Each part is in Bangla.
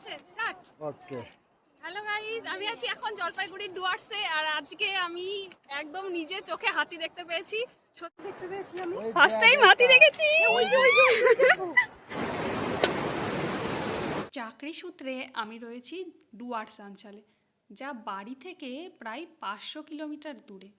আছে স্টার্ট। ওকে। হ্যালো গাইস, আমি আছি এখন জলপাইগুড়ির ডুয়ার্সে, আর আজকে আমি একদম নিজে চোখে হাতি দেখতে পেয়েছি। সত্যি দেখতে পেয়েছি, আমি ফার্স্ট টাইম হাতি দেখেছি। চাকরি সূত্রে আমি রয়েছি ডুয়ার্স অঞ্চলে, যা বাড়ি থেকে প্রায় 500 কিলোমিটার দূরে।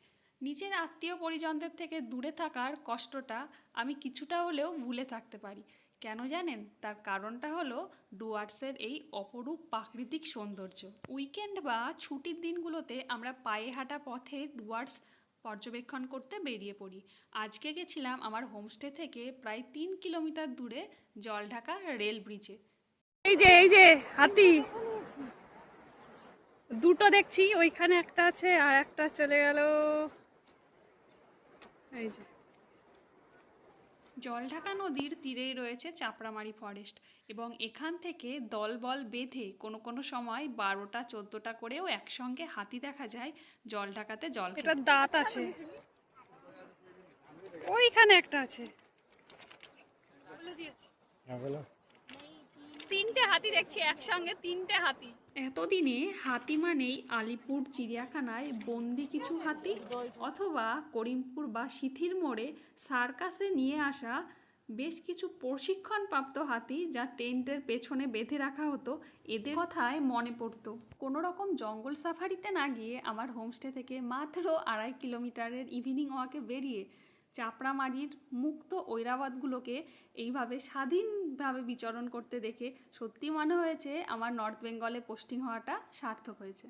নিজের আত্মীয় পরিজনদের থেকে দূরে থাকার কষ্টটা আমি কিছুটা হলেও ভুলে থাকতে পারি। কেন জানেন? তার কারণটা হলো ডুয়ার্সের এই অপরূপ প্রাকৃতিক সৌন্দর্য। উইকেন্ড বা ছুটির দিনগুলোতে আমরা পায়ে হাঁটা পথে ডুয়ার্স পর্যবেক্ষণ করতে বেরিয়ে পড়ি। আজকে গেছিলাম আমার হোমস্টে থেকে প্রায় 3 কিলোমিটার দূরে জলঢাকা রেল ব্রিজে। এই যে হাতি দুটো দেখছি, ওইখানে একটা আছে আর একটা চলে গেল। এই যে জলঢাকা নদীর তীরেই রয়েছে চাপড়ামারি ফরেস্ট, এবং এখান থেকে দলবল বেঁধে কোনো কোনো সময় 12টা 14টা করেও একসঙ্গে হাতি দেখা যায় জলঢাকাতে। জল এটার দাঁত আছে, ওইখানে একটা আছে। তিনটে হাতি দেখছি একসঙ্গে, তিনটে হাতি। এতদিনে হাতি মানেই আলিপুর চিড়িয়াখানায় বন্দি কিছু হাতি, অথবা করিমপুর বা সিথির মোড়ে সার্কাসে নিয়ে আসা বেশ কিছু প্রশিক্ষণপ্রাপ্ত হাতি, যা টেন্টের পেছনে বেঁধে রাখা হতো। এদের কথায় মনে পড়তো কোনো রকম জঙ্গল সাফারিতে না গিয়ে আমার হোমস্টে থেকে মাত্র 2.5 কিলোমিটারের ইভিনিং ওয়াকে বেরিয়ে চাপড়ামারির মুক্ত ঐরাবতগুলোকে এইভাবে স্বাধীনভাবে বিচরণ করতে দেখে সত্যি মনে হয়েছে আমার নর্থ বেঙ্গলে পোস্টিং হওয়াটা সার্থক হয়েছে।